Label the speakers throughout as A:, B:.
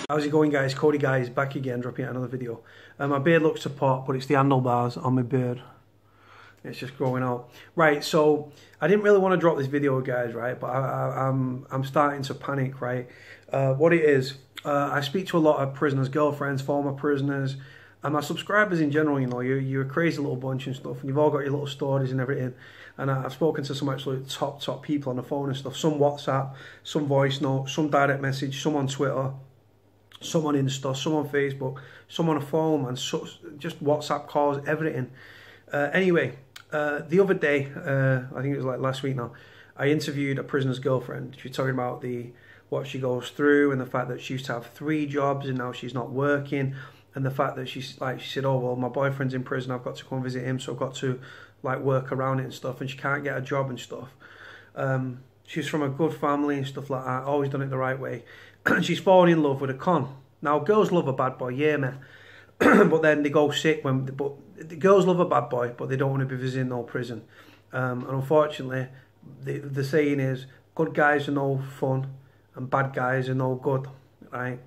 A: How's it going, guys? Cody, guys, back again, dropping out another video. My beard looks to pot, but it's the handlebars on my beard. It's just growing out. Right, so I didn't really want to drop this video, guys, right? But I'm starting to panic, right? What it is, I speak to a lot of prisoners' girlfriends, former prisoners, and my subscribers in general. You know, you're a crazy little bunch and stuff, and you've all got your little stories and everything. And I've spoken to some absolute top people on the phone and stuff. Some WhatsApp, some voice note, some direct message, some on Twitter, some on Insta, some on Facebook, some on a phone, and so, just WhatsApp calls, everything. Anyway, the other day, I think it was like last week now, I interviewed a prisoner's girlfriend. She was talking about what she goes through and the fact that she used to have 3 jobs and now she's not working, and the fact that she said, oh well, my boyfriend's in prison, I've got to come visit him, so I've got to like work around it and stuff, and she can't get a job and stuff. She's from a good family and stuff like that, always done it the right way. She's fallen in love with a con. Now, girls love a bad boy, yeah, man. But then they go sick but the girls love a bad boy, but they don't want to be visiting no prison. And unfortunately, the saying is, good guys are no fun and bad guys are no good, right?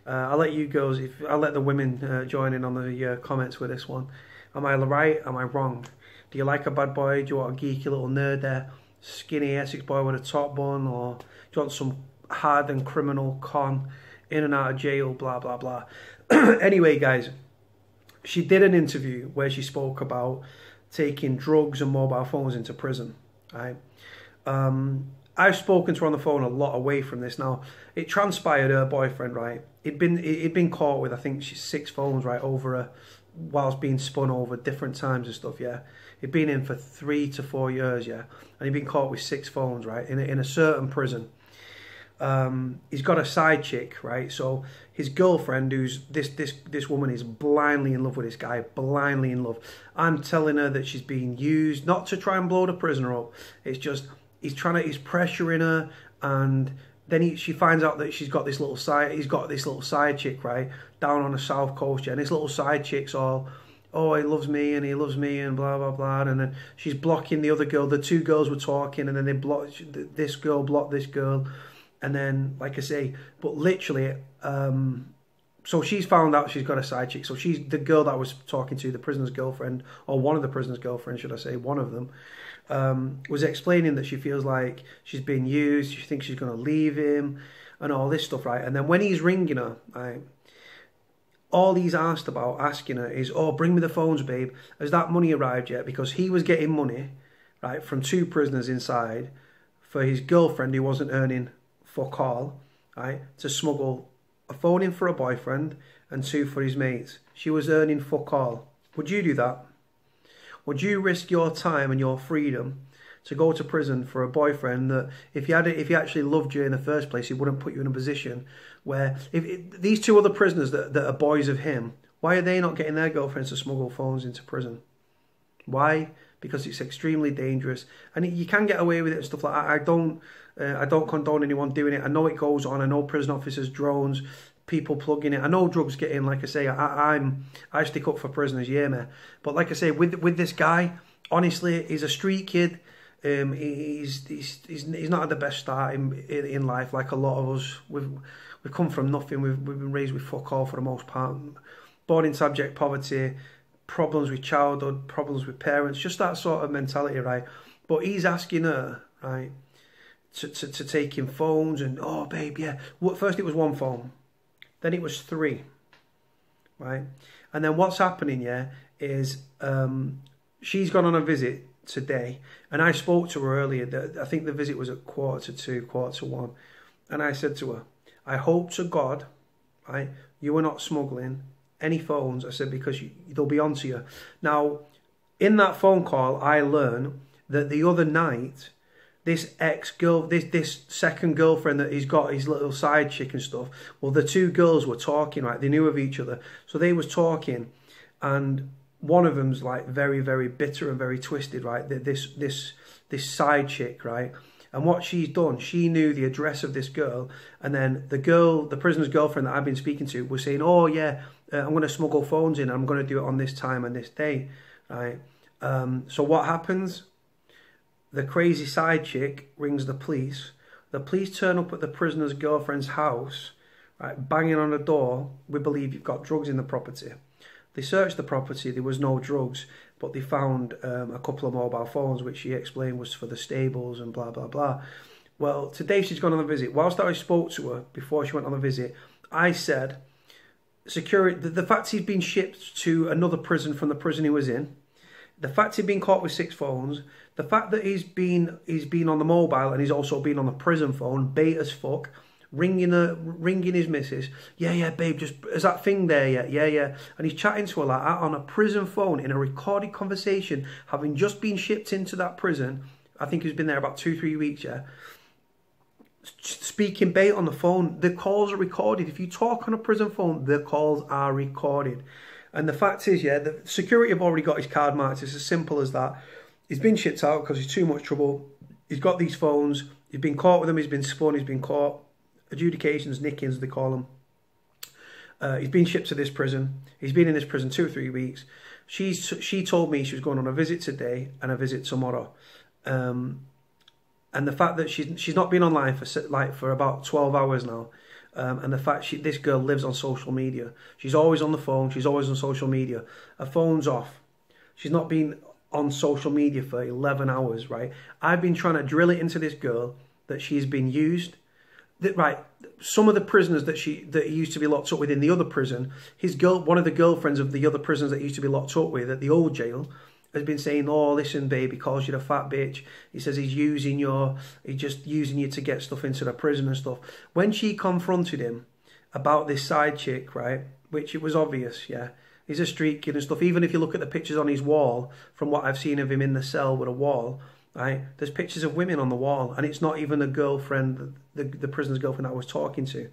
A: I'll let you girls, I'll let the women join in on the comments with this one. Am I right? Am I wrong? Do you like a bad boy? Do you want a geeky little nerd there? Skinny Essex boy with a top bun? Or do you want some hardened criminal con, in and out of jail, blah, blah, blah? Anyway, guys, she did an interview where she spoke about taking drugs and mobile phones into prison, right? I've spoken to her on the phone a lot away from this. Now, it transpired her boyfriend, right? He'd been caught with, I think, 6 phones, right, whilst being spun over different times and stuff, yeah. He'd been in for 3 to 4 years, yeah, and he'd been caught with 6 phones, right, in a certain prison. He's got a side chick, right? So his girlfriend, who's this woman, is blindly in love with this guy, blindly in love. I'm telling her that she's being used, not to try and blow the prisoner up. It's just he's pressuring her, and then she finds out that he's got this little side chick, right, down on the south coast, yeah. And this little side chick's all, oh, he loves me and he loves me and blah blah blah, and then she's blocking the other girl. The 2 girls were talking, and then this girl blocked this girl. And then, like I say, but literally, so she's found out she's got a side chick. So she's the girl that I was talking to, the prisoner's girlfriend, or one of the prisoner's girlfriends, should I say, one of them, was explaining that she feels like she's being used. She thinks she's going to leave him and all this stuff, right? And then when he's ringing her, right, all he's asking her is, oh, bring me the phones, babe. Has that money arrived yet? Because he was getting money, right, from 2 prisoners inside for his girlfriend who wasn't earning fuck all, right, to smuggle a phone in for a boyfriend and 2 for his mates. She was earning fuck all. Would you do that? Would you risk your time and your freedom to go to prison for a boyfriend that, if he actually loved you in the first place, he wouldn't put you in a position where, these 2 other prisoners that are boys of him, why are they not getting their girlfriends to smuggle phones into prison? Why? Because it's extremely dangerous, and you can get away with it and stuff like that. I don't condone anyone doing it. I know it goes on. I know prison officers, drones, people plugging it. I know drugs get in. Like I say, I stick up for prisoners, yeah, man. But like I say, with this guy, honestly, he's a street kid. He's not at the best start in life. Like a lot of us, we've come from nothing. We've been raised with fuck all for the most part. Born in abject poverty. Problems with childhood, problems with parents, just that sort of mentality, right? But he's asking her, right, to take him phones, and, oh, babe, yeah. Well, first it was 1 phone, then it was 3, right? And then what's happening, yeah, is she's gone on a visit today, and I spoke to her earlier. I think the visit was at 1:45, 1:45, and I said to her, I hope to God, right, you were not smuggling any phones. I said, because they'll be onto you. Now, in that phone call, I learned that the other night, this this second girlfriend that he's got, his little side chick and stuff, well, the 2 girls were talking, right? They knew of each other, so they was talking, and one of them's like very, very bitter and very twisted, right? This side chick, right? And what she's done, she knew the address of this girl, and then the prisoner's girlfriend that I've been speaking to was saying, oh yeah, I'm going to smuggle phones in, I'm going to do it on this time and this day, right? So what happens? The crazy side chick rings the police. The police turn up at the prisoner's girlfriend's house, right, banging on the door. We believe you've got drugs in the property. They searched the property, there was no drugs, but they found a couple of mobile phones, which she explained was for the stables and blah, blah, blah. Well, today she's gone on a visit. Whilst I spoke to her before she went on a visit, I said, security, the fact he's been shipped to another prison from the prison he was in, the fact he's been caught with 6 phones, the fact that he's been on the mobile and he's also been on the prison phone, bait as fuck, ringing his missus, yeah, babe, just, is that thing there yet? Yeah. And he's chatting to her like that on a prison phone in a recorded conversation, having just been shipped into that prison. I think he's been there about 2-3 weeks, yeah. Speaking bait on the phone, the calls are recorded. If you talk on a prison phone, the calls are recorded. And the fact is, yeah, the security have already got his card marked. It's as simple as that. He's been shipped out because he's too much trouble. He's got these phones. He's been caught with them. He's been spun. He's been caught. Adjudications, nickings, they call them. He's been shipped to this prison. He's been in this prison 2 or 3 weeks. She told me she was going on a visit today and a visit tomorrow. And the fact that she's not been online for about 12 hours now. And the fact this girl lives on social media. She's always on the phone. She's always on social media. Her phone's off. She's not been on social media for 11 hours, right? I've been trying to drill it into this girl that she's been used. Right, some of the prisoners that he used to be locked up with in the other prison, one of the girlfriends of the other prisoners that he used to be locked up with at the old jail, has been saying, "Oh, listen, babe, he calls you the fat bitch. He says he's just using you to get stuff into the prison and stuff." When she confronted him about this side chick, right, which it was obvious, yeah, he's a street kid and stuff. Even if you look at the pictures on his wall, from what I've seen of him in the cell with a wall, right, there's pictures of women on the wall, and it's not even a girlfriend, the prisoner's girlfriend that I was talking to.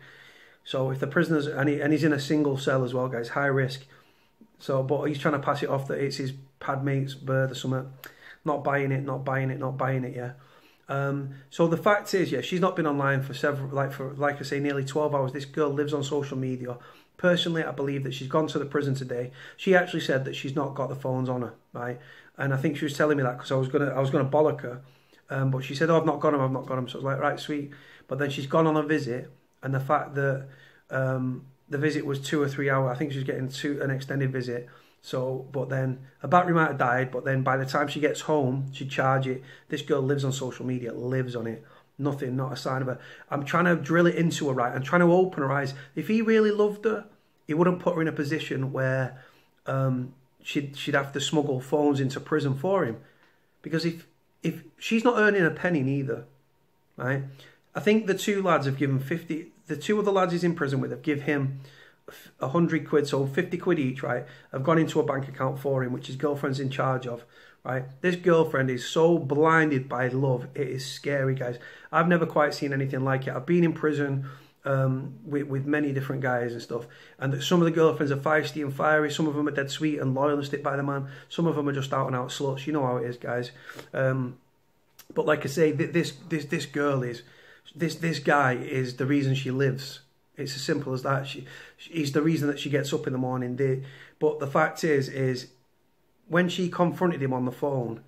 A: So if the prisoner's, and he's in a single cell as well, guys, high risk. So, but he's trying to pass it off that it's his pad mate's bird or something. Not buying it, yeah. So the fact is, yeah, she's not been online for like I say, nearly 12 hours. This girl lives on social media. Personally, I believe that she's gone to the prison today. She actually said that she's not got the phones on her, right? And I think she was telling me that because I was gonna bollock her. But she said, "Oh, I've not got him. So I was like, right, sweet." But then she's gone on a visit, and the fact that the visit was 2 or 3 hours, I think she was getting an extended visit. So, but then her battery might have died. But then by the time she gets home, she'd charge it. This girl lives on social media, lives on it. Nothing, not a sign of her. I'm trying to drill it into her, right? I'm trying to open her eyes. If he really loved her, he wouldn't put her in a position where she'd have to smuggle phones into prison for him. Because if she's not earning a penny neither, right? I think the 2 lads have given 50. The 2 other lads he's in prison with have given him 100 quid, so 50 quid each, right? Have gone into a bank account for him, which his girlfriend's in charge of, right? This girlfriend is so blinded by love, it is scary, guys. I've never quite seen anything like it. I've been in prison with many different guys and stuff, and some of the girlfriends are feisty and fiery. Some of them are dead sweet and loyal and stick by the man. Some of them are just out and out sluts. You know how it is, guys. But like I say, this girl is. This guy is the reason she lives. It's as simple as that. He's the reason that she gets up in the morning. But the fact is when she confronted him on the phone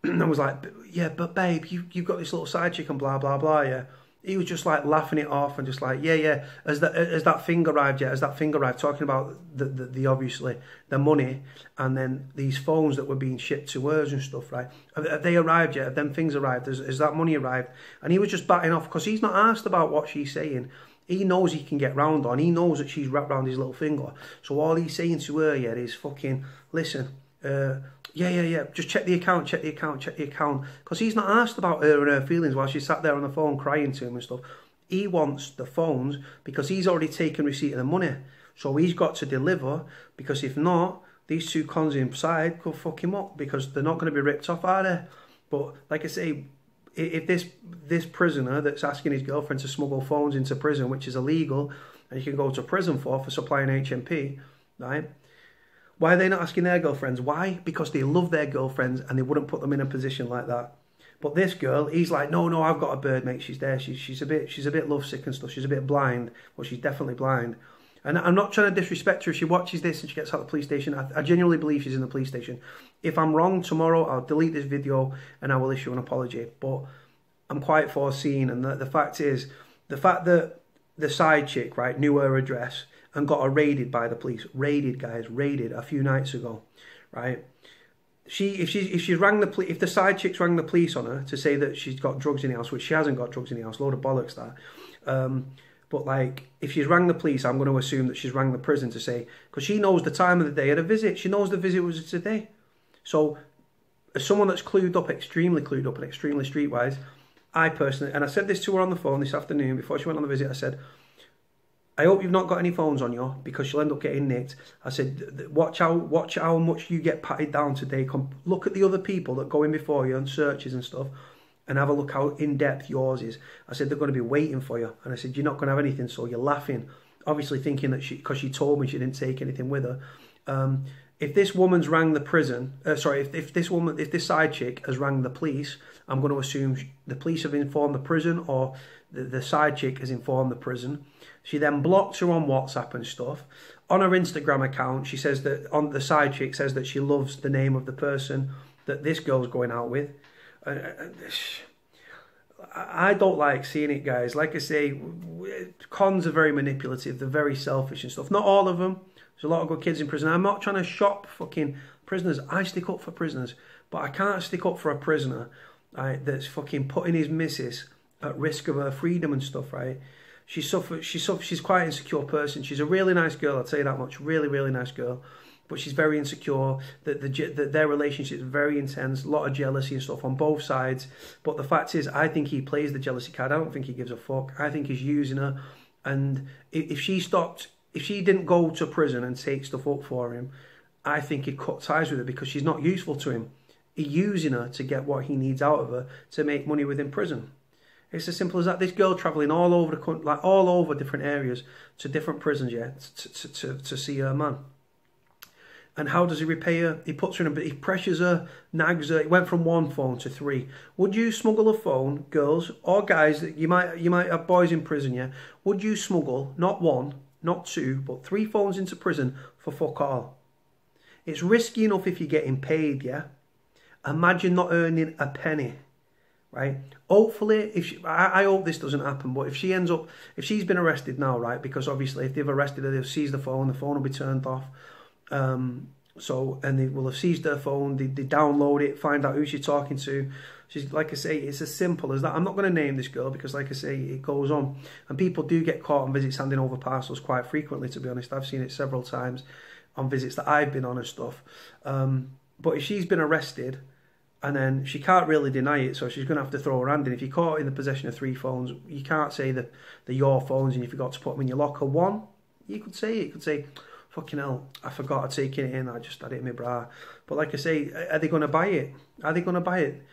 A: and was like, "Yeah, but babe, you've got this little side chick and blah, blah, blah, yeah." He was just like laughing it off and just like, yeah. Has that thing arrived yet? Has that thing arrived? Talking about the obviously the money and then these phones that were being shipped to hers and stuff, right? Have they arrived yet? Have them things arrived? Has that money arrived? And he was just batting off because he's not asked about what she's saying. He knows he can get round on. He knows that she's wrapped around his little finger. So all he's saying to her yet is fucking, listen, yeah. Just check the account. Because he's not asked about her and her feelings while she sat there on the phone crying to him and stuff. He wants the phones because he's already taken receipt of the money. So he's got to deliver, because if not, these 2 cons inside could fuck him up because they're not going to be ripped off, are they? But like I say, if this prisoner that's asking his girlfriend to smuggle phones into prison, which is illegal, and you can go to prison for supplying HMP, right? Why are they not asking their girlfriends? Why? Because they love their girlfriends and they wouldn't put them in a position like that. But this girl, he's like, no, I've got a bird, mate. She's there. She's a bit lovesick and stuff. She's a bit blind. Well, she's definitely blind. And I'm not trying to disrespect her. If she watches this and she gets out of the police station, I genuinely believe she's in the police station. If I'm wrong tomorrow, I'll delete this video and I will issue an apology. But I'm quite foreseen. And the fact is, the fact that the side chick, right, knew her address and got her raided by the police. Raided, guys, raided a few nights ago, right? If the side chicks rang the police on her to say that she's got drugs in the house, which she hasn't got drugs in the house, load of bollocks that. But like, if she's rang the police, I'm going to assume that she's rang the prison to say, because she knows the time of the day of the visit. She knows the visit was today. So, as someone that's clued up, extremely clued up and extremely streetwise, I personally, and I said this to her on the phone this afternoon before she went on the visit, I said, I hope you've not got any phones on you because you'll end up getting nicked. I said, watch how much you get patted down today. Look at the other people that go in before you on searches and stuff and have a look how in-depth yours is. I said, they're going to be waiting for you. And I said, you're not going to have anything, so you're laughing. Obviously thinking that because she told me she didn't take anything with her. If this woman's rang the prison, if this side chick has rang the police, I'm going to assume the police have informed the prison or the side chick has informed the prison. She then blocks her on WhatsApp and stuff. On her Instagram account, she says that the side chick says that she loves the name of the person that this girl's going out with. I don't like seeing it, guys. Like I say, cons are very manipulative. They're very selfish and stuff. Not all of them. There's a lot of good kids in prison. I'm not trying to shop fucking prisoners. I stick up for prisoners. But I can't stick up for a prisoner, right, that's fucking putting his missus at risk of her freedom and stuff, right? She's quite an insecure person. She's a really nice girl, I'll tell you that much. Really, really nice girl. But she's very insecure. Their relationship is very intense. A lot of jealousy and stuff on both sides. But the fact is, I think he plays the jealousy card. I don't think he gives a fuck. I think he's using her. And if she didn't go to prison and take stuff up for him, I think he'd cut ties with her because she's not useful to him. He's using her to get what he needs out of her to make money within prison. It's as simple as that. This girl travelling all over the country, like all over different areas to different prisons, yeah, to see her man. And how does he repay her? He puts her in he pressures her, nags her. It went from 1 phone to 3. Would you smuggle a phone, girls or guys? You might have boys in prison, yeah. Would you smuggle not 1, not 2, but 3 phones into prison for fuck all? It's risky enough if you're getting paid, yeah. Imagine not earning a penny. Right? Hopefully, I hope this doesn't happen, but if she's been arrested now, right? Because obviously, if they've arrested her, they'll seize the phone will be turned off. And they will have seized her phone, they download it, find out who she's talking to. She's, like I say, it's as simple as that. I'm not going to name this girl because, like I say, it goes on. And people do get caught on visits handing over parcels quite frequently, to be honest. I've seen it several times on visits that I've been on and stuff. But if she's been arrested, and then she can't really deny it, so she's going to have to throw her hand in. If you're caught in the possession of 3 phones, you can't say that they're your phones and you forgot to put them in your locker. 1, you could say it. You could say, fucking hell, I forgot to take it in, I just had it in my bra. But like I say, are they going to buy it? Are they going to buy it?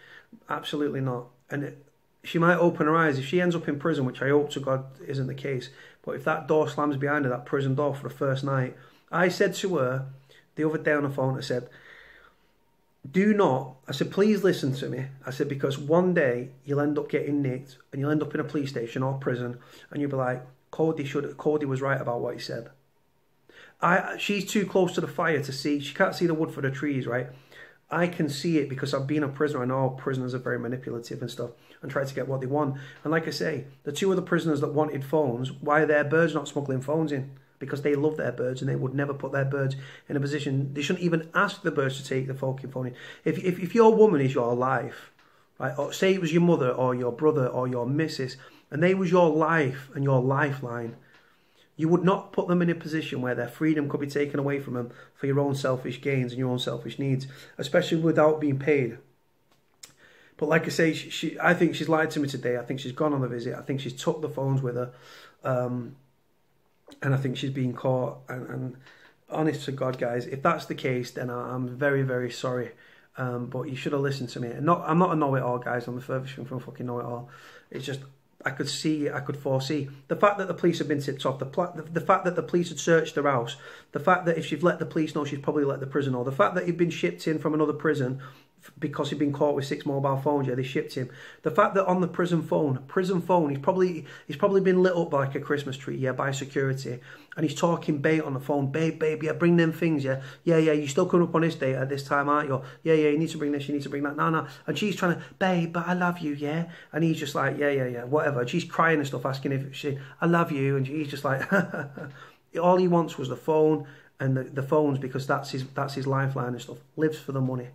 A: Absolutely not. And she might open her eyes. If she ends up in prison, which I hope to God isn't the case, but if that door slams behind her, that prison door for the first night, I said to her the other day on the phone, I said, I said, please listen to me. I said, because one day you'll end up getting nicked and you'll end up in a police station or prison and you'll be like, Cody was right about what he said. She's too close to the fire to see. She can't see the wood for the trees, right? I can see it because I've been a prisoner. I know prisoners are very manipulative and stuff and try to get what they want. And like I say, the 2 other prisoners that wanted phones, why are their birds not smuggling phones in? Because they love their birds and they would never put their birds in a position. They shouldn't even ask the birds to take the fucking phone in. If your woman is your life, right? Or say it was your mother or your brother or your missus, and they was your life and your lifeline, you would not put them in a position where their freedom could be taken away from them for your own selfish gains and your own selfish needs, especially without being paid. But like I say, I think she's lied to me today. I think she's gone on the visit. I think she's took the phones with her. And I think she's being caught. And honest to God, guys, if that's the case, then I'm very, very sorry. But you should have listened to me. I'm not a know-it-all, guys. I'm the furthest from fucking know-it-all. It's just, I could see, I could foresee. The fact that the police have been tipped off, the fact that the police had searched her house, the fact that if she'd let the police know, she'd probably let the prison know, the fact that you've been shipped in from another prison because he'd been caught with 6 mobile phones. Yeah, they shipped him. The fact that on the prison phone, he's probably been lit up like a Christmas tree, yeah, by security, and he's talking bait on the phone. Babe, yeah, bring them things, yeah, you still coming up on this date at this time, aren't you? Yeah, you need to bring this, you need to bring that. No, and she's trying to, babe, but I love you, yeah, and he's just like, yeah, whatever. And she's crying and stuff, asking if I love you, and he's just like, all he wants was the phone and the phones, because that's his lifeline and stuff. Lives for the money.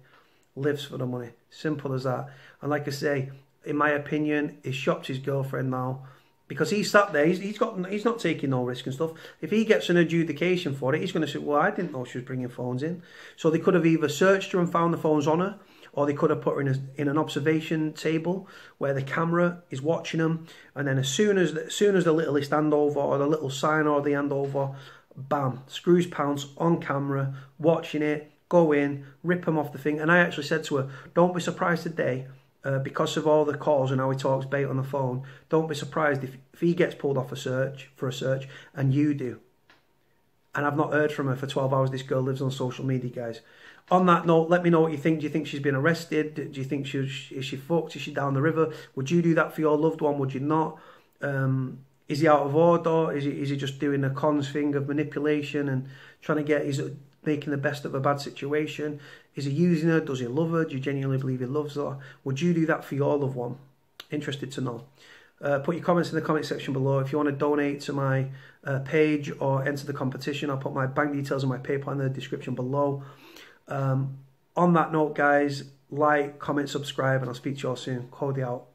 A: Simple as that. And like I say, in my opinion, he's shopped his girlfriend now, because he's sat there, he's not taking no risk and stuff. If he gets an adjudication for it, he's going to say, well, I didn't know she was bringing phones in. So they could have either searched her and found the phones on her, or they could have put her in an observation table where the camera is watching them, and then as soon as the littlest handover or the little sign or the handover, bam, screws pounce on camera, watching it, go in, rip him off the thing. And I actually said to her, don't be surprised today, because of all the calls and how he talks bait on the phone, don't be surprised if he gets pulled off for a search and you do. And I've not heard from her for 12 hours. This girl lives on social media, guys. On that note, let me know what you think. Do you think she's been arrested? Do you think is she fucked? Is she down the river? Would you do that for your loved one? Would you not? Is he out of order? Is he just doing a cons thing of manipulation and trying to making the best of a bad situation? Is he using her? Does he love her? Do you genuinely believe he loves her? Would you do that for your loved one? Interested to know. Put your comments in the comment section below. If you want to donate to my page or enter the competition, I'll put my bank details and my PayPal in the description below. On that note, guys, like, comment, subscribe, and I'll speak to you all soon. Cody out.